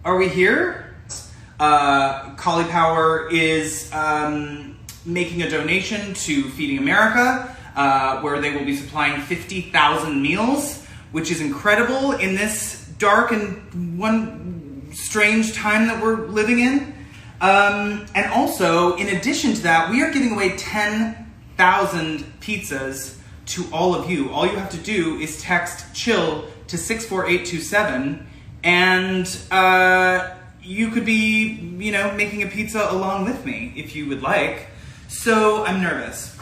Are we here? Cauliflower is making a donation to Feeding America, where they will be supplying 50,000 meals, which is incredible in this dark and one strange time that we're living in. And also, in addition to that, we are giving away 10,000 pizzas to all of you. All you have to do is text CHILL to 64827, and you could be, making a pizza along with me if you would like. So I'm nervous.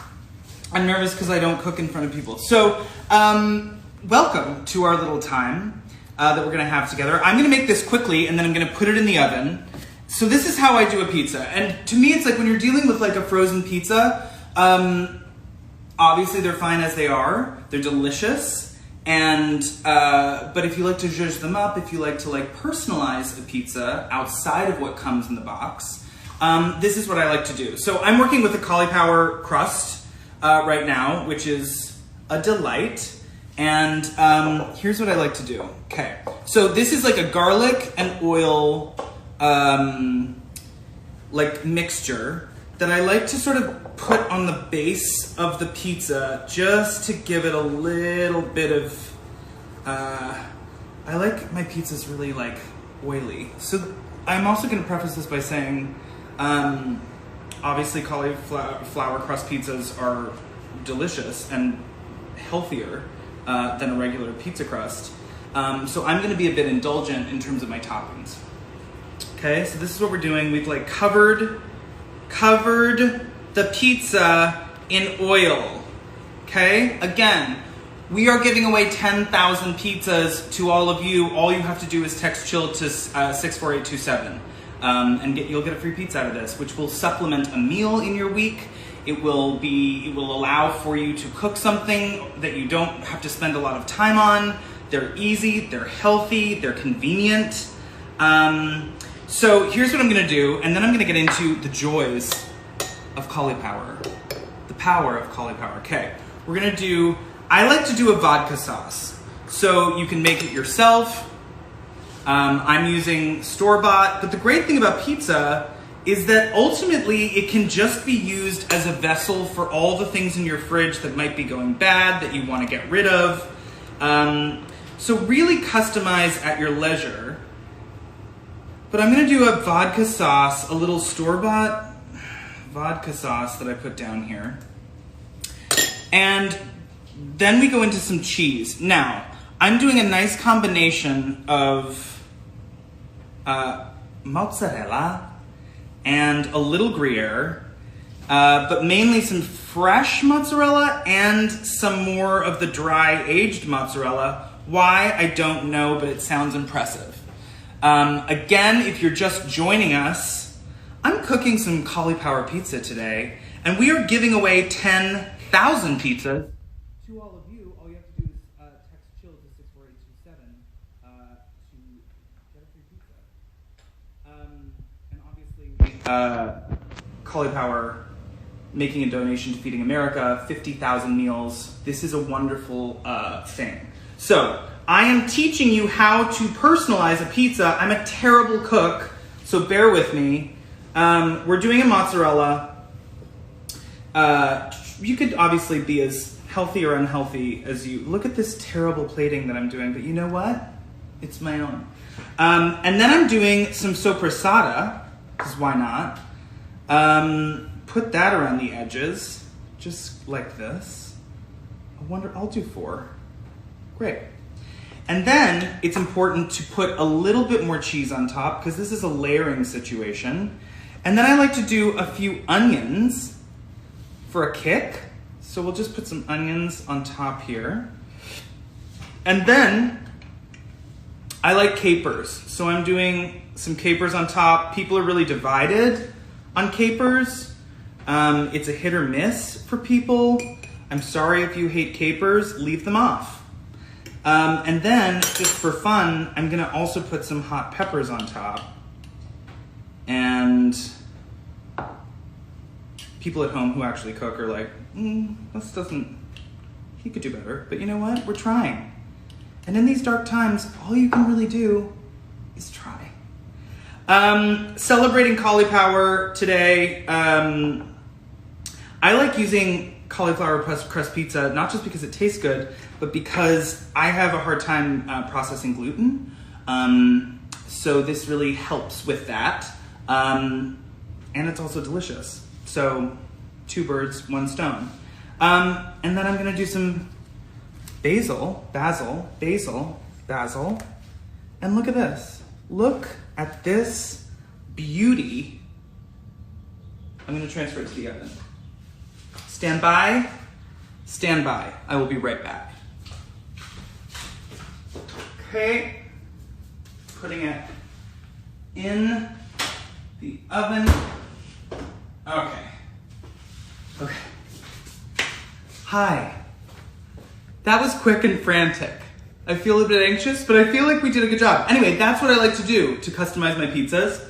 I'm nervous because I don't cook in front of people. So welcome to our little time that we're gonna have together. I'm gonna make this quickly and then I'm gonna put it in the oven. So this is how I do a pizza. And to me, it's like when you're dealing with like a frozen pizza, obviously they're fine as they are. They're delicious. And, but if you like to zhuzh them up, if you like to personalize a pizza outside of what comes in the box, this is what I like to do. So I'm working with a cauliflower crust right now, which is a delight. And here's what I like to do. Okay, so this is like a garlic and oil mixture that I like to sort of put on the base of the pizza just to give it a little bit of, I like my pizzas really oily. So I'm also gonna preface this by saying, obviously cauliflower crust pizzas are delicious and healthier than a regular pizza crust. So I'm gonna be a bit indulgent in terms of my toppings. Okay, so this is what we're doing. We've covered the pizza in oil. Okay, again, we are giving away 10,000 pizzas to all of you. All you have to do is text CHILL to 64827, and you'll get a free pizza out of this, which will supplement a meal in your week. It will allow for you to cook something that you don't have to spend a lot of time on. They're easy, they're healthy, they're convenient. So here's what I'm gonna do, and then I'm gonna get into the joys of cauliflower, the power of cauliflower. Okay, I like to do a vodka sauce. So you can make it yourself. I'm using store-bought, but the great thing about pizza is that ultimately it can just be used as a vessel for all the things in your fridge that might be going bad, that you wanna get rid of. So really customize at your leisure. But I'm gonna do a vodka sauce, a little store-bought vodka sauce that I put down here. And then we go into some cheese. Now, I'm doing a nice combination of mozzarella and a little Gruyere, but mainly some fresh mozzarella and some more of the dry aged mozzarella. Why, I don't know, but it sounds impressive. Again, if you're just joining us, I'm cooking some cauliflower pizza today, and we are giving away 10,000 pizzas to all of you. All you have to do is text CHILL to 64827 to get a free pizza. And obviously, cauliflower making a donation to Feeding America, 50,000 meals. This is a wonderful thing. So I am teaching you how to personalize a pizza. I'm a terrible cook, so bear with me. We're doing a mozzarella. You could obviously be as healthy or unhealthy as you. Look at this terrible plating that I'm doing, but you know what? It's my own. And then I'm doing some sopressata, because why not? Put that around the edges, just like this. I'll do 4. Great. And then it's important to put a little bit more cheese on top because this is a layering situation. And then I like to do a few onions for a kick. So we'll just put some onions on top here. And then I like capers. So I'm doing some capers on top. People are really divided on capers. It's a hit or miss for people. I'm sorry if you hate capers, leave them off. And then, just for fun, I'm gonna also put some hot peppers on top. And people at home who actually cook are like, this doesn't, he could do better. But you know what? We're trying. And in these dark times, all you can really do is try. Celebrating cauliflower today. I like using cauliflower crust pizza, not just because it tastes good, but because I have a hard time processing gluten. So this really helps with that. And it's also delicious. So 2 birds, 1 stone. And then I'm gonna do some basil. And look at this. Look at this beauty. I'm gonna transfer it to the oven. Stand by. I will be right back. Okay, putting it in the oven. Okay. Hi. That was quick and frantic. I feel a bit anxious, but I feel like we did a good job. Anyway, that's what I like to do to customize my pizzas.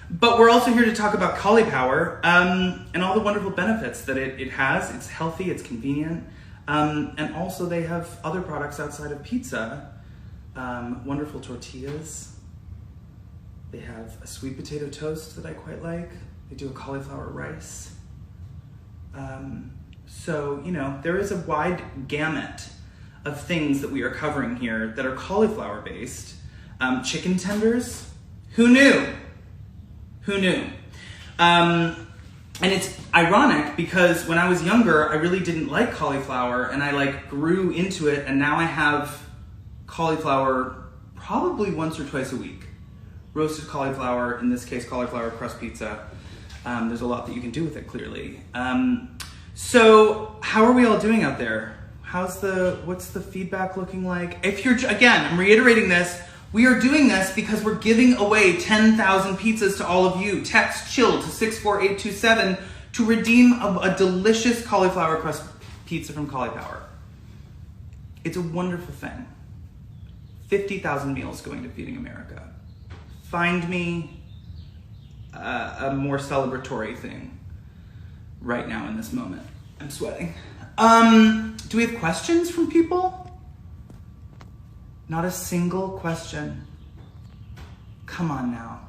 But we're also here to talk about cauliflower and all the wonderful benefits that it has. It's healthy, it's convenient, and also they have other products outside of pizza. Wonderful tortillas. They have a sweet potato toast that I quite like. They do a cauliflower rice. So, you know, there is a wide gamut of things that we are covering here that are cauliflower based. Chicken tenders, who knew? And it's ironic because when I was younger, I really didn't like cauliflower and I like grew into it, and now I have cauliflower probably once or twice a week. Roasted cauliflower, in this case cauliflower crust pizza. There's a lot that you can do with it, clearly. So how are we all doing out there? What's the feedback looking like? Again, I'm reiterating this, we are doing this because we're giving away 10,000 pizzas to all of you. Text CHILL to 64827 to redeem a delicious cauliflower crust pizza from Cauliflower. It's a wonderful thing. 50,000 meals going to Feeding America. Find me a more celebratory thing right now in this moment. I'm sweating. Do we have questions from people? Not a single question. Come on now.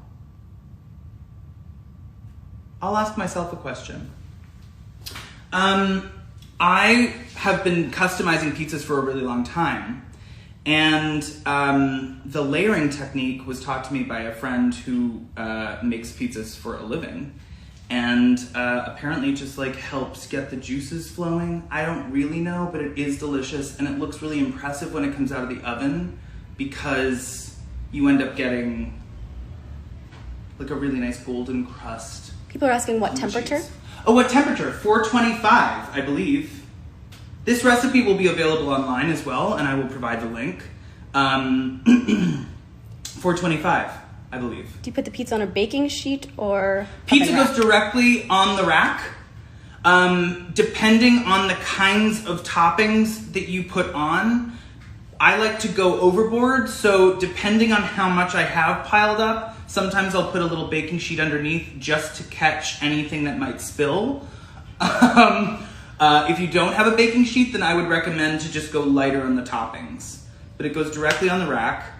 I'll ask myself a question. I have been customizing pizzas for a really long time. And the layering technique was taught to me by a friend who makes pizzas for a living. And apparently it just like helps get the juices flowing. I don't really know, but it is delicious and it looks really impressive when it comes out of the oven because you end up getting like a really nice golden crust. People are asking what temperature? Cheese. Oh, what temperature? 425, I believe. This recipe will be available online as well, and I will provide the link. 425. I believe. Do you put the pizza on a baking sheet or pizza goes directly on the rack? Depending on the kinds of toppings that you put on, I like to go overboard. So depending on how much I have piled up, sometimes I'll put a little baking sheet underneath just to catch anything that might spill. If you don't have a baking sheet, then I would recommend to just go lighter on the toppings. But it goes directly on the rack.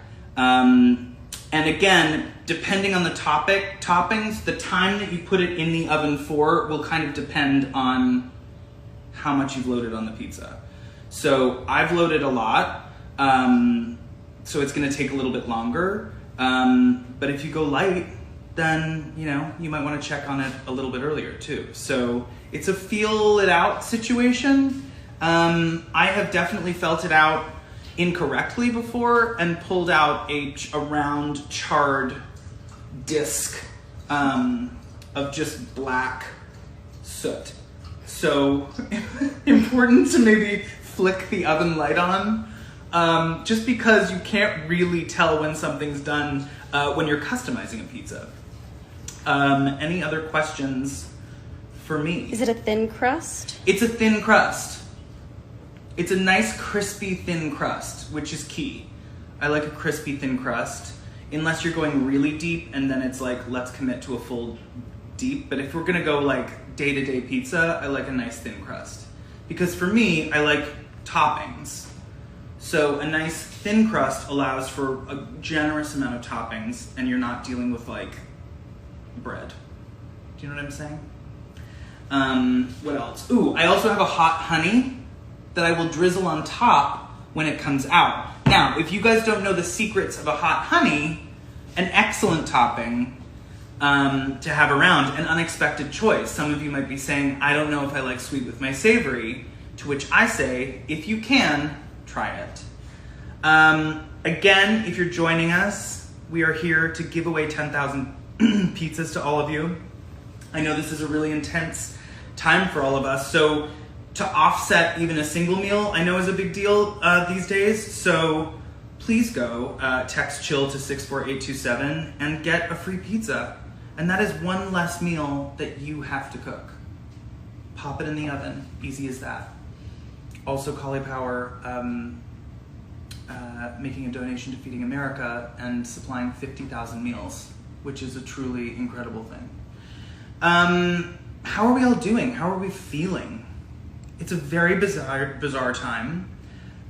And again, depending on the toppings, the time that you put it in the oven for will kind of depend on how much you've loaded on the pizza. So I've loaded a lot, so it's gonna take a little bit longer. But if you go light, then you might wanna check on it a little bit earlier too. So it's a feel it out situation. I have definitely felt it out incorrectly before and pulled out a round charred disc of just black soot. So important to maybe flick the oven light on, just because you can't really tell when something's done when you're customizing a pizza. Any other questions for me? Is it a thin crust? It's a thin crust. It's a nice, crispy, thin crust, which is key. I like a crispy, thin crust, unless you're going really deep, and then it's like, let's commit to a full deep. But if we're gonna go like day-to-day pizza, I like a nice, thin crust. Because for me, I like toppings. So a nice thin crust allows for a generous amount of toppings, and you're not dealing with like bread. Do you know what I'm saying? What else? Ooh, I also have a hot honey that I will drizzle on top when it comes out. Now, if you guys don't know the secrets of a hot honey, an excellent topping to have around, an unexpected choice. Some of you might be saying, I don't know if I like sweet with my savory, to which I say, if you can, try it. Again, if you're joining us, we are here to give away 10,000 pizzas to all of you. I know this is a really intense time for all of us, so to offset even a single meal, I know is a big deal these days, so please go text CHILL to 64827 and get a free pizza. And that is one less meal that you have to cook. Pop it in the oven, easy as that. Also, Cauliflower making a donation to Feeding America and supplying 50,000 meals, which is a truly incredible thing. How are we all doing? How are we feeling? It's a very bizarre time.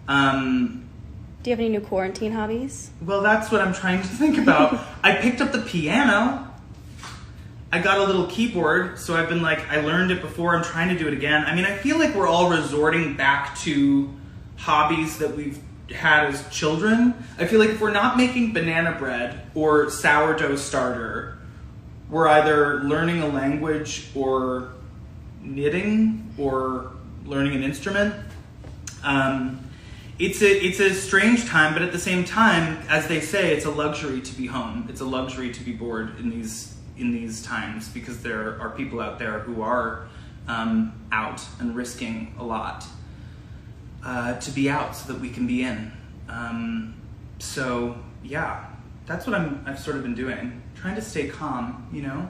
Do you have any new quarantine hobbies? Well, that's what I'm trying to think about. I picked up the piano. I got a little keyboard, so I've been like, I learned it before, I'm trying to do it again. I mean, I feel like we're all resorting back to hobbies that we've had as children. I feel like if we're not making banana bread or sourdough starter, we're either learning a language or knitting or learning an instrument. It's a strange time, but at the same time, as they say, it's a luxury to be home. It's a luxury to be bored in these times, because there are people out there who are out and risking a lot to be out so that we can be in. So yeah, that's what I've sort of been doing, trying to stay calm, you know.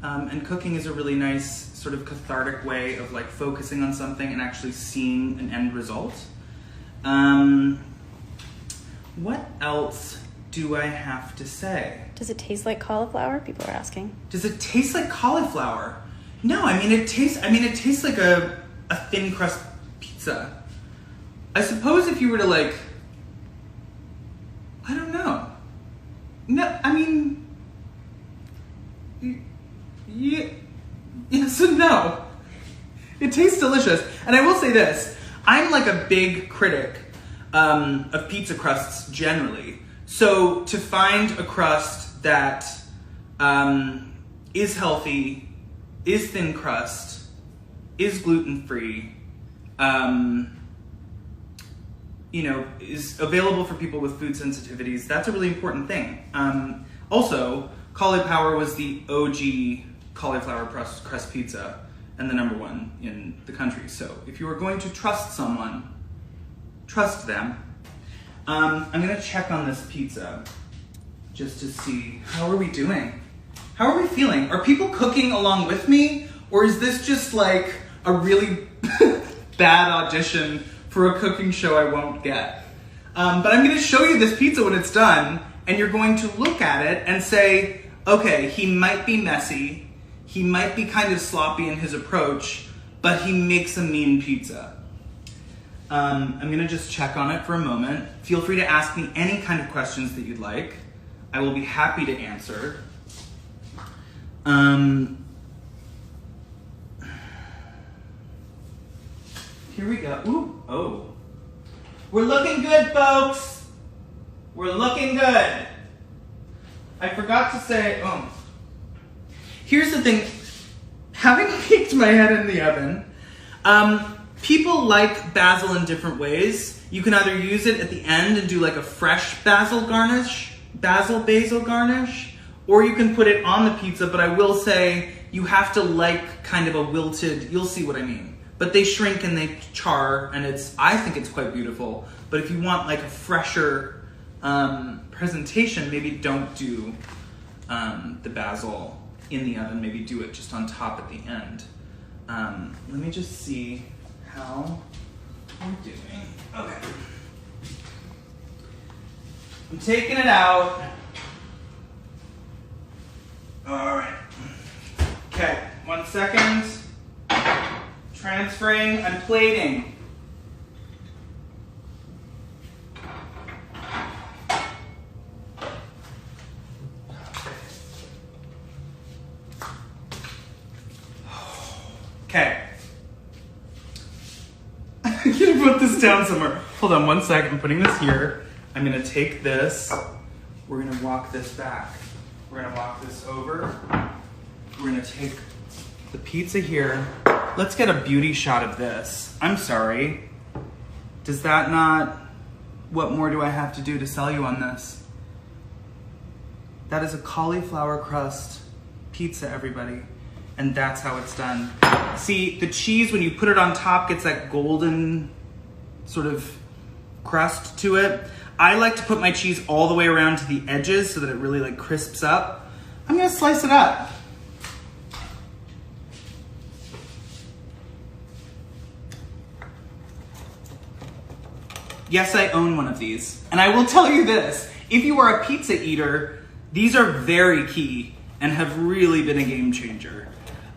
And cooking is a really nice sort of cathartic way of like focusing on something and actually seeing an end result. What else do I have to say? Does it taste like cauliflower? People are asking. Does it taste like cauliflower? No, I mean it tastes like a thin crust pizza. I suppose if you were to like, I don't know. No, I mean, yeah, yes and no. It tastes delicious. And I will say this, I'm like a big critic of pizza crusts generally. So to find a crust that is healthy, is thin crust, is gluten-free, you know, is available for people with food sensitivities, that's a really important thing. Also, Cauliflower was the OG cauliflower crust pizza and the #1 in the country. So if you are going to trust someone, trust them. I'm gonna check on this pizza just to see, how are we doing? How are we feeling? Are people cooking along with me? Or is this just like a really bad audition for a cooking show I won't get? But I'm gonna show you this pizza when it's done, and you're going to look at it and say, okay, he might be messy, he might be kind of sloppy in his approach, but he makes a mean pizza. I'm gonna just check on it for a moment. Feel free to ask me any kind of questions that you'd like. I will be happy to answer. Here we go. Ooh, oh. We're looking good, folks. We're looking good. I forgot to say, oh. Here's the thing. Having peeked my head in the oven, people like basil in different ways. You can either use it at the end and do like a fresh basil basil garnish, or you can put it on the pizza, but I will say you have to like kind of a wilted, you'll see what I mean. But they shrink and they char, and I think it's quite beautiful. But if you want like a fresher presentation, maybe don't do the basil in the oven, maybe do it just on top at the end. Let me just see how we're doing. Okay. I'm taking it out. All right. Okay, 1 second. Transferring and plating. Okay. I'm gonna put this down somewhere. Hold on one second. I'm putting this here. I'm gonna take this. We're gonna walk this back. We're gonna walk this over. We're gonna take the pizza here. Let's get a beauty shot of this. I'm sorry. Does that not... What more do I have to do to sell you on this? That is a cauliflower crust pizza, everybody. And that's how it's done. See, the cheese, when you put it on top, gets that golden sort of crust to it. I like to put my cheese all the way around to the edges so that it really like crisps up. I'm gonna slice it up. Yes, I own one of these. And I will tell you this, if you are a pizza eater, these are very key and have really been a game changer.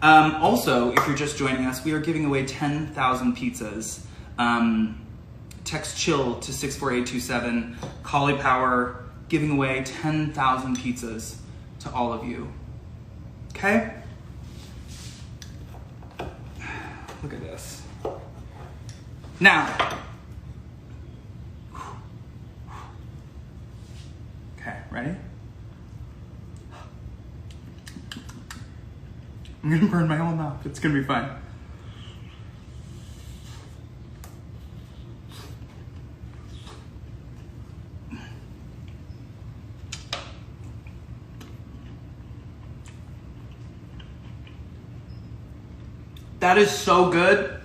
Also, if you're just joining us, we are giving away 10,000 pizzas. Text CHILL to 64827. Cauliflower, giving away 10,000 pizzas to all of you. Okay? Look at this. Now, okay, ready? I'm gonna burn my whole mouth. It's gonna be fine. That is so good.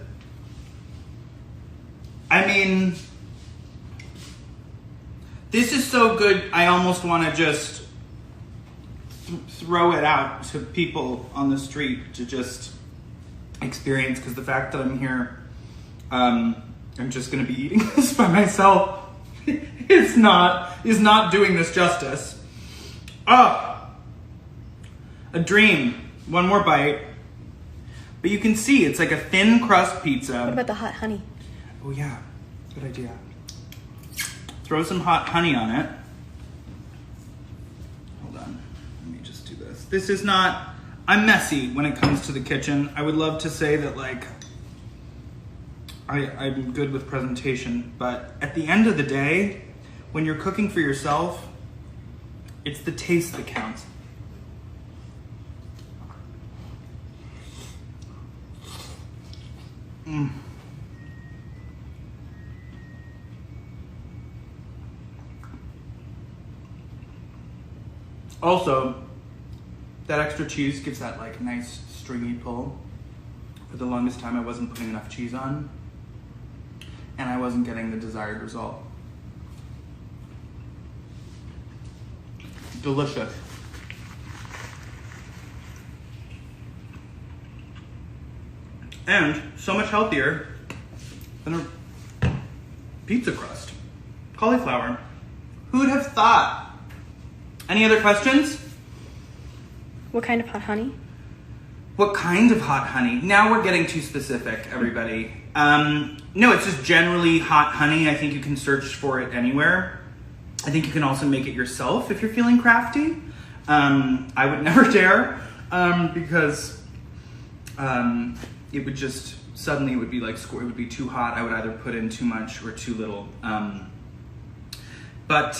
I mean, this is so good, I almost want to just throw it out to people on the street to just experience, because the fact that I'm here, I'm just going to be eating this by myself is not doing this justice. A dream. One more bite. But you can see it's like a thin crust pizza. What about the hot honey? Oh yeah, good idea. Throw some hot honey on it. Hold on, let me just do this. This is not, I'm messy when it comes to the kitchen. I would love to say that like, I'm good with presentation, but at the end of the day, when you're cooking for yourself, it's the taste that counts. Also, that extra cheese gives that like nice stringy pull. For the longest time I wasn't putting enough cheese on, and I wasn't getting the desired result. Delicious. And so much healthier than a pizza crust. Cauliflower. Who would have thought? Any other questions? What kind of hot honey? What kind of hot honey? Now we're getting too specific, everybody. No, it's just generally hot honey. I think you can search for it anywhere. I think you can also make it yourself if you're feeling crafty. I would never dare, because it would just, suddenly it would be like, it would be too hot. I would either put in too much or too little. But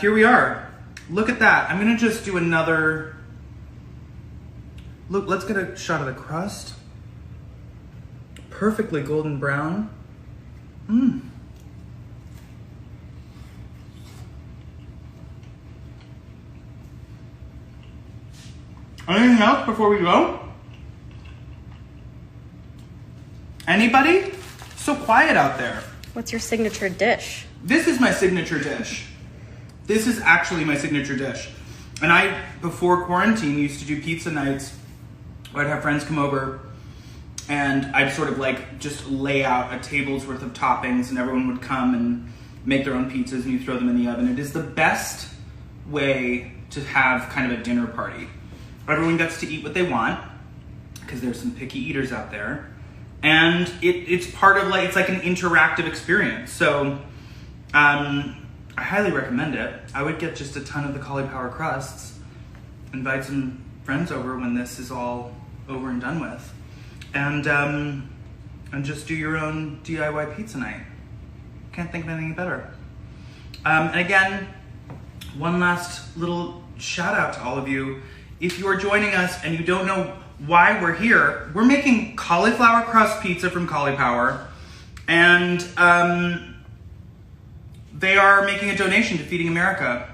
here we are. Look at that. I'm gonna just do another, look, let's get a shot of the crust. Perfectly golden brown. Anything else before we go? Anybody? So quiet out there. What's your signature dish? This is my signature dish. This is actually my signature dish. And I, before quarantine, used to do pizza nights where I'd have friends come over and I'd sort of like just lay out a table's worth of toppings and everyone would come and make their own pizzas and you throw them in the oven. It is the best way to have kind of a dinner party. Everyone gets to eat what they want because there's some picky eaters out there. And it's part of like, it's like an interactive experience. So I highly recommend it. I would get just a ton of the cauliflower crusts, invite some friends over when this is all over and done with, and just do your own DIY pizza night. Can't think of anything better. And again, one last little shout out to all of you. If you are joining us and you don't know why we're here, we're making cauliflower crust pizza from Cauliflower, and they are making a donation to Feeding America,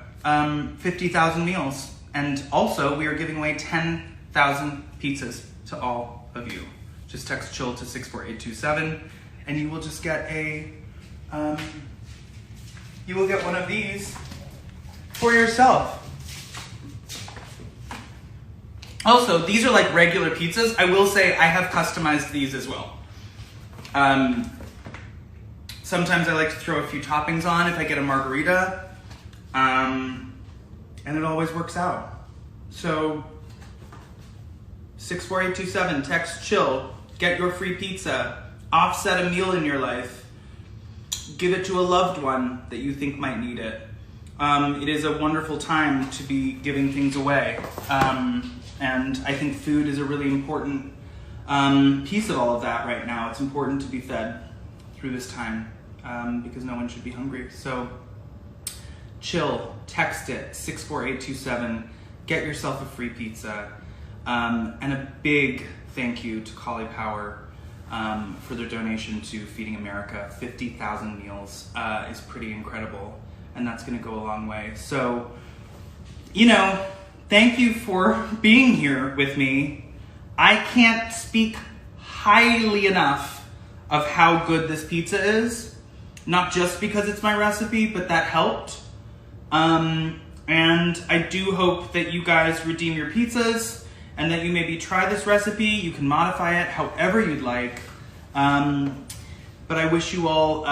50,000 meals. And also, we are giving away 10,000 pizzas to all of you. Just text CHILL to 64827, and you will just get you will get one of these for yourself. Also, these are like regular pizzas. I will say I have customized these as well. Sometimes I like to throw a few toppings on if I get a margarita, and it always works out. So 64827, text CHILL, get your free pizza, offset a meal in your life, give it to a loved one that you think might need it. It is a wonderful time to be giving things away, and I think food is a really important piece of all of that right now. It's important to be fed through this time, because no one should be hungry. So CHILL, text it, 64827, get yourself a free pizza. And a big thank you to Cauliflower for their donation to Feeding America. 50,000 meals is pretty incredible, and that's going to go a long way. So, thank you for being here with me. I can't speak highly enough of how good this pizza is, not just because it's my recipe, but that helped. And I do hope that you guys redeem your pizzas, and that you maybe try this recipe. You can modify it however you'd like. But I wish you all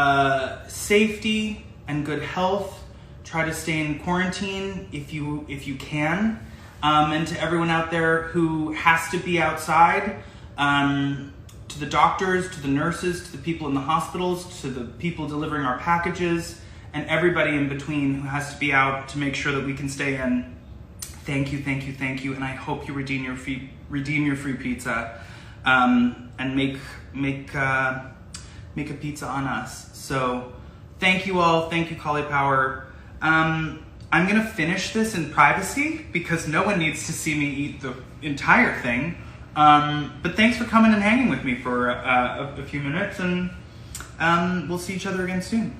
safety and good health. Try to stay in quarantine if you can. And to everyone out there who has to be outside, to the doctors, to the nurses, to the people in the hospitals, to the people delivering our packages, and everybody in between who has to be out to make sure that we can stay in. Thank you, thank you, thank you, and I hope you redeem your free pizza, and make a pizza on us. So, thank you all. Thank you, Cauliflower. I'm gonna finish this in privacy because no one needs to see me eat the entire thing. But thanks for coming and hanging with me for a few minutes, and we'll see each other again soon.